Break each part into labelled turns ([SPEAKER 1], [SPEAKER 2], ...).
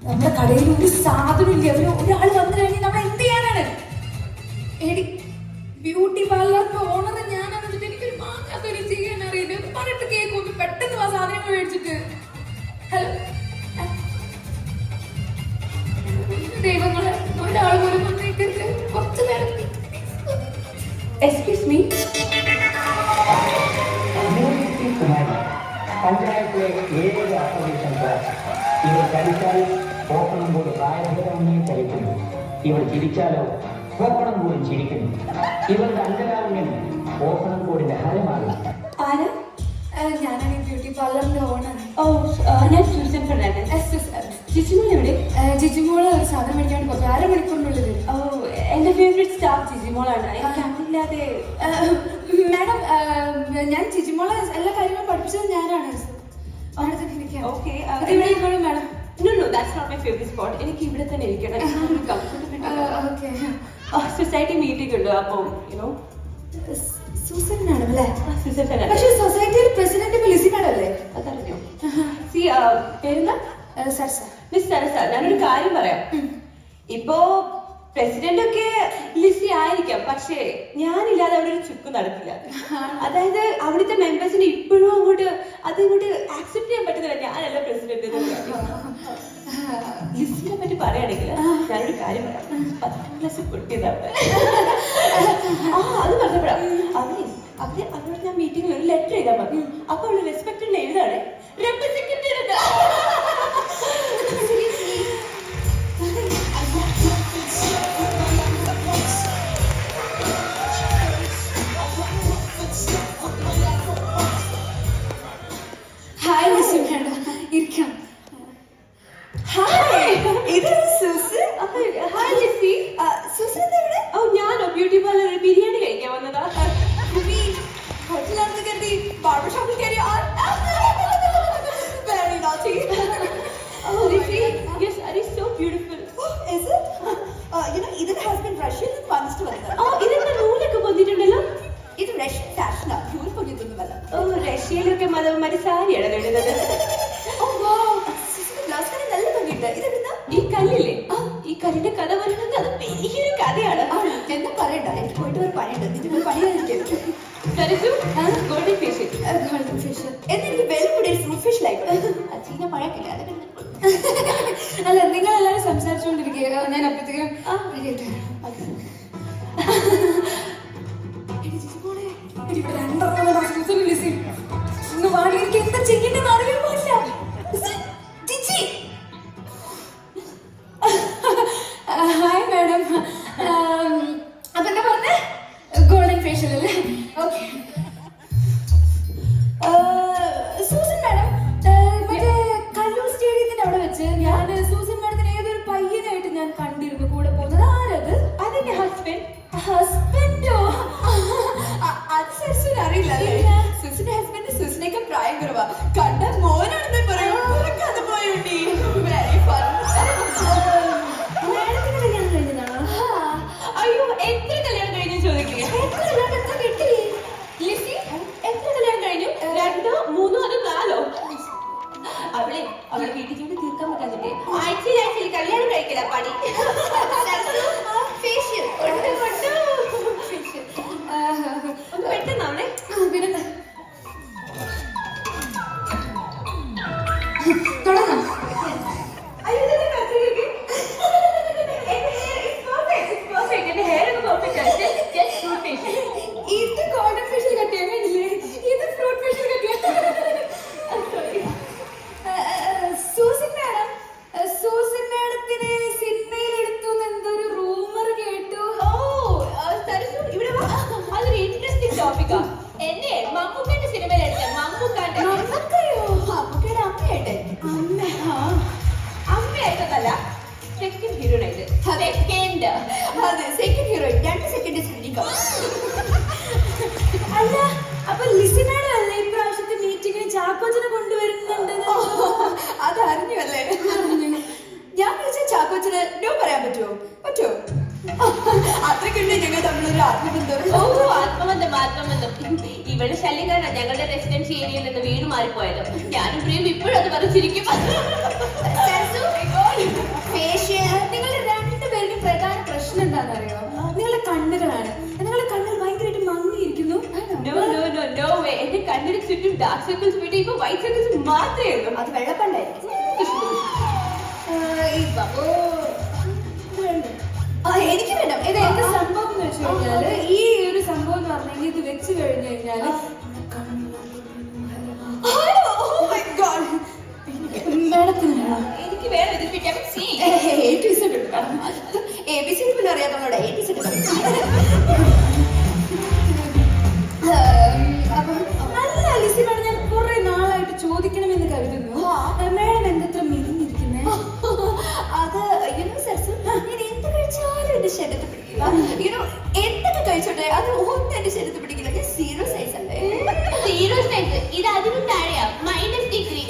[SPEAKER 1] നമ്മുടെ കടയിൽ ഒരു സാധനം ഇല്ല. ഒരാൾ വന്നു കഴിഞ്ഞാൽ നമ്മൾ എന്ത് ചെയ്യാനാണ്? ബ്യൂട്ടി പാർലറിന്റെ ഓണർ ഞാനാണ്. എനിക്കൊരു മാങ്ങാത്തൊരു ചെയ്യാൻ അറിയില്ല. ഒന്ന് പറഞ്ഞിട്ട് കേൾക്കും, പെട്ടെന്ന് ആ സാധനങ്ങൾ മേടിച്ചിട്ട്. ഹലോ ദൈവങ്ങളെ, ഒരാൾ പോലും വന്നേക്കരുത്. കുറച്ചു നേരം. Excuse me.
[SPEAKER 2] പഞ്ചായത്തിലെ 7 അപ്പോസിഷൻ ഇവർ ചലിച്ചാൽ പോക്കണം പോലും പ്രായഭേദമൊന്നും ചലിക്കുന്നു. ഇവർ ചിരിച്ചാലോ പോക്കണം പോലും ചിരിക്കുന്നു. ഇവരുടെ അന്തരാമ്യം പോക്കണം കൂടിന്റെ ഹരമാണ്.
[SPEAKER 1] ആരാ? ഞാനാണ് ഈ ബ്യൂട്ടി പാർലറിന്റെ ഓണർ.
[SPEAKER 3] ഓ, ഞാൻ സൂസൻ ഫെർണാണ്ടസ്. ജിജിമോൾ എവിടെ?
[SPEAKER 1] ജിജിമോള് ഒരു സാധനം മേടിക്കാൻ കുറച്ച് 1/2 മണിക്കൂറിനുള്ളിൽ വരും.
[SPEAKER 3] ഓ, എന്റെ ഫേവറേറ്റ് സ്റ്റാഫ് ജിജിമോളാണ്. എനിക്ക് അതില്ലാതെ.
[SPEAKER 1] മാഡം, ഞാൻ ജിജിമോളെ എല്ലാ കാര്യങ്ങളും പഠിപ്പിച്ചത് ഞാനാണ്.
[SPEAKER 3] ഓക്കെ,
[SPEAKER 1] ഇവിടെ ഇരുന്നോളൂ madam.
[SPEAKER 3] No, that's not my favorite spot. എനിക്ക് ഇവിടെ തന്നെ ഇരിക്കണം. സൊസൈറ്റി മീറ്റിംഗ് ഉണ്ട്, അപ്പം
[SPEAKER 1] സൂസൻ മാഡം അല്ലേ?
[SPEAKER 3] സൂസൻ ഫെർണാണ്ടസ്.
[SPEAKER 1] പക്ഷേ സൊസൈറ്റിയിൽ പ്രസിഡന്റ് ലിസി മാഡം അല്ലേ?
[SPEAKER 3] അതറിഞ്ഞോ? പേരെന്താ?
[SPEAKER 1] സർ സർ
[SPEAKER 3] മിസ് സരസ, ഞാനൊരു കാര്യം പറയാം. ഇപ്പോ പ്രസിഡന്റ് ഒക്കെ ലിസി ആയിരിക്കാം, പക്ഷേ ഞാനില്ലാതെ അവിടെ ഒരു ചുക്ക് നടക്കില്ല. അതായത് അവിടുത്തെ മെമ്പേഴ്സിന് ഇപ്പോഴും അങ്ങോട്ട് ആക്സെപ്റ്റ് ചെയ്യാൻ പറ്റുന്നില്ല ഞാനല്ല പ്രസിഡന്റ്. ലിസിനെ പറ്റി പറയുകയാണെങ്കിൽ ഞാനൊരു കാര്യം പറയാം. 10ാം ക്ലാസ് പൊട്ടിയതാണ്. അത് പറഞ്ഞപ്പോഴാ അവരോട് ഞാൻ മീറ്റിംഗിൽ ഒരു ലെറ്റർ എഴുതാൻ പറഞ്ഞു. അപ്പൊ അവള് റെസ്പെക്ട് എഴുതാണ് റെപ്രസെന്റേറ്റീവ്.
[SPEAKER 1] ഹായ് ലിസി മാഡം, ഇരിക്കാം. ഹായ്, ഇത് സൂസൻ.
[SPEAKER 3] ഹായ് ലിസി.
[SPEAKER 1] സൂസൻ എന്താ ഇവിടെ?
[SPEAKER 3] ഓ, ഞാനോ ബ്യൂട്ടി പാർലറിൽ ബിരിയാണി കഴിക്കാൻ വന്നതാ.
[SPEAKER 1] ഹോട്ടലിനകത്ത് കയറി ബാർബർ ഷോപ്പിൽ കയറി. Very naughty.
[SPEAKER 3] Oh, Rishi, your saree is so beautiful.
[SPEAKER 1] Oh, is it? ഇതിന്റെ ഹസ്ബൻഡ് റഷ്യയിൽ നിന്ന് വാങ്ങിച്ചിട്ട് വന്നതാണ്.
[SPEAKER 3] ഓ, ഇതിന്റെ നൂലൊക്കെ പൊന്നിട്ടുണ്ടല്ലോ.
[SPEAKER 1] ഇത് റഷ്യൻ ഫാഷനാണ്, നൂല് പൊന്നിട്ടൊന്നുമല്ല.
[SPEAKER 3] ഓ, റഷ്യയിലൊക്കെ മതവന്മാര് സാരിയാണ് ഇടുന്നത്.
[SPEAKER 1] ഓ വാ, ഗ്ലാസ് കട നല്ല ഭംഗിയുണ്ട്. ഇതെവിടുന്നാ?
[SPEAKER 3] ഈ കല്ലില്ലേ, ഈ കല്ലിന്റെ കഥ പറയുന്നത് അത് വലിയൊരു കഥയാണ്.
[SPEAKER 1] എന്താ പറയണ്ട, എനിക്ക് പോയിട്ട് ഒരു പണിയുണ്ട്. നിന്റെ പോയി പണിയായിരിക്കും.
[SPEAKER 3] Golden fish.
[SPEAKER 1] ഗോൾഡൻ ഫിഷ് എന്നെനിക്ക് വെൽ കൂടി ഫ്രൂട്ട് ഫിഷ് ലൈക്ക്. ചീന പഴക്കില്ല. അല്ല, നിങ്ങളെല്ലാവരും സംസാരിച്ചുകൊണ്ടിരിക്കുക, ഞാൻ അപ്പോഴത്തേക്കും എന്താ ചെയ്യേണ്ടെന്ന് അറിയാൻ പാടില്ല. Hi madam. അതെന്താ പറഞ്ഞേ? ഗോൾഡൻ ഫേഷ്യൽ അല്ലേ? ഓക്കെ. സൂസൻ മാഡം, മറ്റേ കല്ലൂർ സ്റ്റേഡിയത്തിന്റെ അവിടെ വെച്ച് ഞാൻ സൂസൻ മാഡത്തിന് ഏതൊരു പയ്യനായിട്ട് ഞാൻ കണ്ടിരുന്നു കൂടെ പോകുന്നത്. ആരത്?
[SPEAKER 3] അതെന്റെ ഹസ്ബൻഡ്.
[SPEAKER 1] ഹസ്ബൻഡോ? അത് സരസ്വന് അറിയില്ല അല്ലേ? സൂസന്റെ ഹസ്ബൻഡ് സൂസനേക്കാൾ പ്രായം കുറവാ. കണ്ട മോനാണെന്ന് പറയും. Very fun. മാഡത്തിന് കല്യാണം കഴിഞ്ഞതാണോ?
[SPEAKER 3] അയ്യോ, എത്ര കല്യാണം കഴിഞ്ഞു ചോദിക്കുക.
[SPEAKER 1] എത്ര കിട്ടി?
[SPEAKER 3] ലിസി, എത്ര കല്യാണം കഴിഞ്ഞു? 2, 3, അതോ 4? അവളെ വീട്ടിൽ ജോലി തീർക്കാൻ പറ്റാതില്ലേ ആഴ്ചയിൽ കല്യാണം കഴിക്കില്ല പണി. ഒന്ന് പെട്ടെന്ന് അവളെ
[SPEAKER 1] പിന്നെ തുടങ്ങാം. ഇത് ഗോൾഡൻ ഫേഷ്യൽ കട്ടിയാ വേണ്ടില്ലേ? ഇത് ഫ്രൂട്ട് ഫേഷ്യൽ കട്ടിയാ. സൂസൻ മാഡം, സൂസൻ മാഡത്തിന് സിനിമയിൽ എടുത്തു എന്തൊരു റൂമർ കേട്ടു.
[SPEAKER 3] ഓ, സരസു ഇവിടെ വാ. അതൊരു ഇൻട്രസ്റ്റിംഗ് ടോപ്പിക്കാ. എന്നെ മമ്മൂക്കന്റെ സിനിമയിൽ എടുത്ത മമ്മൂക്കാന്റെ
[SPEAKER 1] അമ്മയുടെ അമ്മയായിട്ട്
[SPEAKER 3] അമ്മയായിട്ടല്ല, സെക്കൻഡ് ഹീറോയിനായിട്ട്.
[SPEAKER 1] അതെ, സെക്കൻഡ് ഹീറോയിൻ. 2 സെക്കൻഡ് ശ്രദ്ധിക്കാം. അല്ല, അപ്പൊ ലിസി മാഡം അല്ലേ ഇപ്രാവശ്യത്തെ മീറ്റിംഗിന് ചാക്കോച്ചനെ കൊണ്ടുവരുന്നുണ്ട്? അത് അറിഞ്ഞു അല്ലേ? ഞാൻ വിളിച്ച ചാക്കോച്ചന് നോ പറയാൻ പറ്റുമോ? അത്രയ്ക്കുണ്ട് ഞങ്ങൾ തമ്മിലൊരു ആത്മബന്ധം.
[SPEAKER 3] ഓ, ആത്മബന്ധം. ഇവളുടെ ശല്യം കാരണം ഞങ്ങളുടെ റെസിഡൻസി ഏരിയയിൽ നിന്ന് വീട് മാറിപ്പോയത്. ഞാനും പ്രിയം ഇപ്പോഴും അത് പറഞ്ഞിരിക്കും. ഡാർക്ക് സർക്കിൾസ് പോയിട്ട് ഇപ്പൊ വൈറ്റ് സർക്കിൾസ് മാത്രമേ ഉള്ളൂ.
[SPEAKER 1] അത് വെള്ളപ്പണ്ടായിരിക്കും. ഈ ബാബു എനിക്ക് വേണം. ഇത് എന്താ സംഭവം എന്ന് വെച്ച് കഴിഞ്ഞാല്, ഈ ഒരു സംഭവം എന്ന് പറഞ്ഞെങ്കിൽ ഇത് വെച്ച് കഴിഞ്ഞു കഴിഞ്ഞാല് മേഡത്തിന് വേണം.
[SPEAKER 3] എനിക്ക് വേണം ഇത് വിറ്റാമിൻ സി.
[SPEAKER 1] ABC പിന്നെ അറിയാത്തവരോട് ABC. അപ്പം അല്ല ലിസി മേഡം, ഞാൻ കുറെ നാളായിട്ട് ചോദിക്കണമെന്ന് കരുതുന്നു. മേഡം എന്തത്ര മെലിഞ്ഞിരിക്കുന്നേ? അത് സരസു, ഞാൻ എന്ത് കഴിച്ചാലും എന്റെ ശരീരത്തിൽ പിടിക്കില്ല. എന്തൊക്കെ കഴിച്ചോട്ടെ അത് ഒന്നും എന്റെ ശരീരത്തിൽ പിടിക്കില്ല. ഞാൻ 0 സൈസ് അല്ലേ.
[SPEAKER 3] 0 സൈസ്. ഇത് അതിനും താഴെയാ, -3.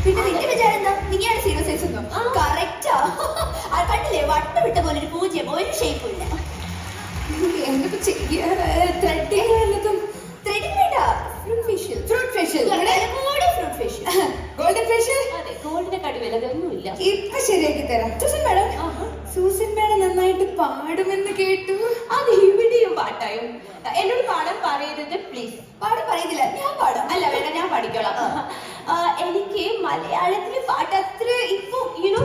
[SPEAKER 1] പിന്നെ നിന്റെ വിചാരം എന്താ? നീയാണ് 0 സൈസ് ഒന്നും. കറക്റ്റാ. കണ്ടില്ലേ, വട്ടം വിട്ട പോലെ ഒരു പൂജ്യം, ഒരു ഷേപ്പും ഇല്ല. എന്തൊക്കെ ചെയ്യാ? ത്രെഡിങ് വല്ലതും? ത്രെഡിങ് വേണ്ട, fruit facial. Fruit facial, fruit facial, golden facial.
[SPEAKER 3] അതെ, ഗോൾഡിനെ കാട്ടി വലുതൊന്നുമില്ല.
[SPEAKER 1] ഇപ്പൊ ശരിയാക്കി തരാം. സൂസൻ മേഡം, സൂസൻ മേഡം നന്നായിട്ട് പാടുമെന്ന് കേട്ടു.
[SPEAKER 3] അത് ഇവിടെയും പാട്ടായോ? എന്നോട് പാടാൻ പറയരുത് പ്ലീസ്.
[SPEAKER 1] പാടാൻ പറയുന്നില്ല, ഞാൻ പാടാം.
[SPEAKER 3] അല്ല വേണ്ട, ഞാൻ പഠിക്കോളാം. എനിക്ക് മലയാളത്തില് പാട്ട് അത്ര ഇപ്പൊ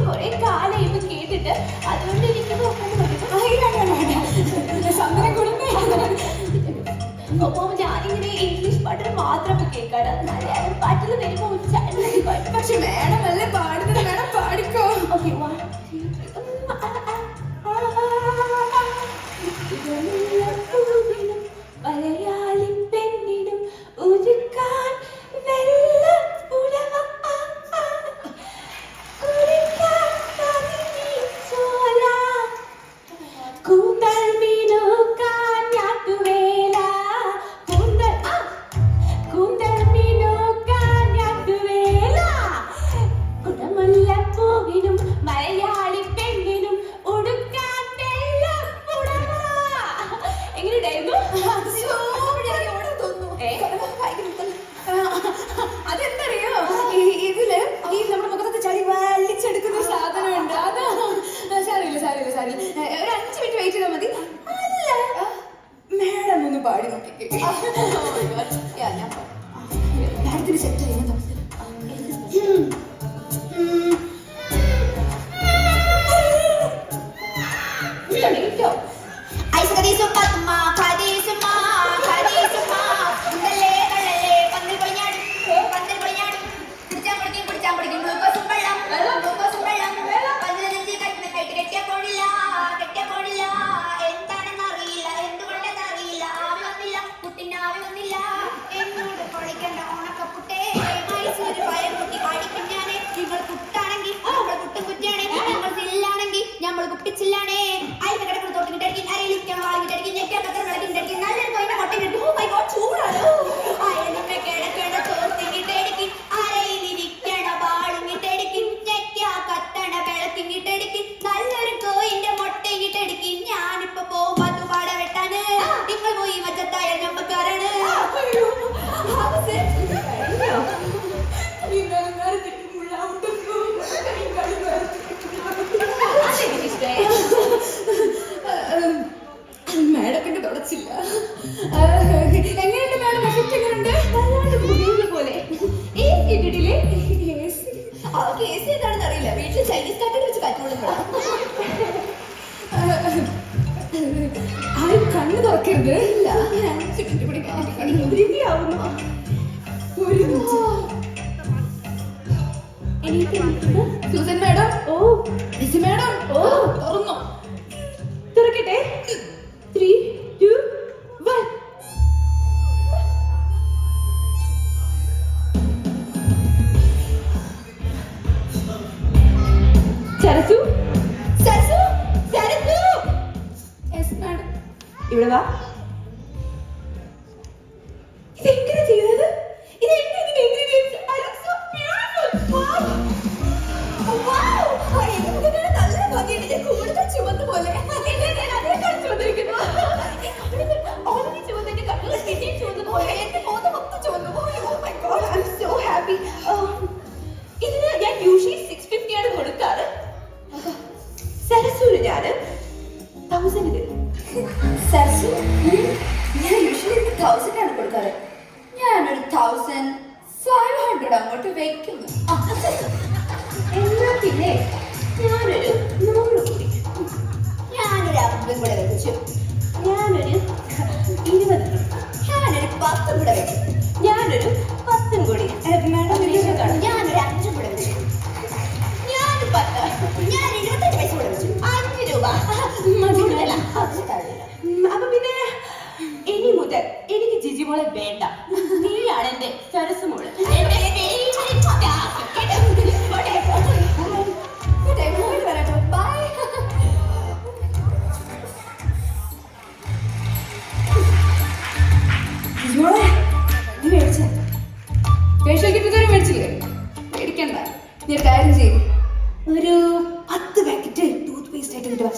[SPEAKER 3] കുറെ കാലം ഇപ്പൊ കേട്ടിട്ട്, അതുകൊണ്ട് എനിക്ക്
[SPEAKER 1] സമ്മതം കൊടുക്കേ.
[SPEAKER 3] അപ്പൊ ഞാനിങ്ങനെ ഇംഗ്ലീഷ് പാട്ടിൽ മാത്രം കേൾക്കാറ്. മലയാളം പാട്ടിൽ വരുമ്പോ
[SPEAKER 1] പക്ഷെ മേഡം അല്ലേ പാടുന്നത്, മേഡം പാടിക്കോ.
[SPEAKER 3] ഓക്കെ, മലയാളി പെണ്ണിടും ഉരുക്കാൻ വെള്ളം ഉലവ കൂന്തൽ മീനുക്കാൻ ഞാറ്റുവേല, കൂന്തൽ മീനുക്കാൻ ഞാറ്റുവേല, കുടമുല്ലപ്പൂവിനും മലയാളി പെണ്ണിനും ഉടുക്കാൻ വെള്ളം ഉടവ. എങ്ങനെയുണ്ടായിരുന്നു?
[SPEAKER 1] അതെന്തറിയോ, ഇതില് ഈ നമ്മുടെ മുഖത്തെ ചളി വലിച്ചെടുക്കുന്ന സാധനമുണ്ട്. അതാ സാരില്ല സാരില്ല സാരി. ഒരു 5 മിനിറ്റ് വെയിറ്റ് ചെയ്താൽ മതി. അല്ല മേഡം ഒന്ന് പാടി നോക്കിക്കേ. മേഡത്തിന് സെറ്റ് ചെയ്യുന്ന നമ്മൾ കുട്ടിച്ചില്ലാണേ. അതിന്റെ കിടക്കുന്ന തോട്ടിങ്ങിട്ടടിക്കും, അരയിലിരിക്കാൻ വാങ്ങിട്ടടിക്കും, ഞെക്കാൻ പത്ര വിളക്കിട്ടടിക്കും, നല്ലൊരു കോയിന്റെ മുട്ടയിട്ടിട്ട് ഓ മൈ ഗോഡ് ചൂടാണോ. അയലിന്റെ കിടക്കണ തോർത്തിങ്ങിട്ടടിക്കും, അരയിലിരിക്കണ വാളിങ്ങിട്ടടിക്കും, ഞെക്കാ കത്തണ വിളക്കിങ്ങിട്ടടിക്കും, നല്ലൊരു കോയിന്റെ മുട്ടയിങ്ങിട്ടടിക്കും. ഞാനിപ്പോ പോകുമ്പോ പാട വെട്ടാന്, നിങ്ങൾ പോയി മച്ചത്തായ ഞമ്മക്കാരാണ്. മേഡത്തിന്റെ തുടച്ചില്ല. എങ്ങനെയുണ്ട് മേഡം? എഫക്റ്റ് എങ്ങനെയുണ്ട്?
[SPEAKER 3] പോലെ
[SPEAKER 1] കിട്ടിയിട്ടില്ലേ? അവർക്ക് AC എന്താണെന്ന് അറിയില്ല. വീട്ടിൽ ചൈനീസ് കാറ്റഡ് വെച്ച് കറ്റുകൊള്ളുന്നതാണ്. ആരും കണ്ണ് തുറക്കരുത്. ഇല്ല, സൂസൻ മേഡം,
[SPEAKER 3] ഓ
[SPEAKER 1] ലിസി മേഡം, ഓ തുറന്നോ?
[SPEAKER 3] തുറക്കട്ടെ. 3, 2, 1. സരസു,
[SPEAKER 1] സരസു, സരസു. Yes madam.
[SPEAKER 3] ഇവിടെ വാ.
[SPEAKER 1] ഇതെങ്ങനെ ചെയ്തത്? ഇതെങ്ങനെ ingredients? I look so beautiful. Wow. എന്റെ മുഖത്തിന് നല്ല ഭംഗിയുണ്ട്. ഞാൻ കൂടുതൽ ചുവന്ന പോലെ. ഞാൻ അതേ കാണിച്ചു വന്നിരിക്കുന്നു.
[SPEAKER 3] ഓൾറെഡി ചുവന്നെ കണ്ണുകൾ പിന്നെയും ചുവന്ന പോലെ.
[SPEAKER 1] എന്റെ മുഖത്ത് മൊത്തം ചുവന്നു പോയി. Oh my God, I'm so happy.
[SPEAKER 3] ഇതിന് ഞാൻ യൂഷ്വലി 650 ആണ് കൊടുക്കാറ്. സരസൂര് ഞാൻ 1000 തരും.
[SPEAKER 1] സരസു, ഞാൻ യൂഷ്വലി 1000 ആണ് കൊടുക്കാറ്. വെക്കുന്നു.
[SPEAKER 3] എന്നാ പിന്നെ ഞാനൊരു 100 കൂടി,
[SPEAKER 1] ഞാനൊരു 50 കൂടെ വെച്ചു.
[SPEAKER 3] ഞാനൊരു 20 കൂടി,
[SPEAKER 1] ഞാനൊരു 10 കൂടെ വെച്ചു.
[SPEAKER 3] ഞാനൊരു 10 കൂടി. മാഡം വിദേശത്താണ്.
[SPEAKER 1] ഞാനൊരു 5 കൂടെ വെച്ചു. ഞാൻ 10. ഞാൻ 25 പൈസ കൂടെ വെച്ചു. 5 രൂപ. കൂടുതലാ. അത് തള്ളില്ല.
[SPEAKER 3] അപ്പൊ പിന്നെ ഇനി മുതൽ എനിക്ക് ജിജിമോളെ വേണ്ട. നീയാണ് എന്റെ സരസ് മോള്.
[SPEAKER 1] എന്റെ favorite task. പോട്ടെ, പോയിട്ട് വരാട്ടോ. Bye.
[SPEAKER 4] ജിജുമോളെ, നീ മേടിച്ചോ? ഫേഷ്യൽ കിറ്റ് ഇതുവരെ മേടിച്ചില്ലേ? മേടിക്കണ്ട. നീ ഒരു കാര്യം ചെയ്യും, ഒരു 10 പാക്കറ്റ് ടൂത്ത് പേസ്റ്റ് ആയിട്ട് കിട്ടുക.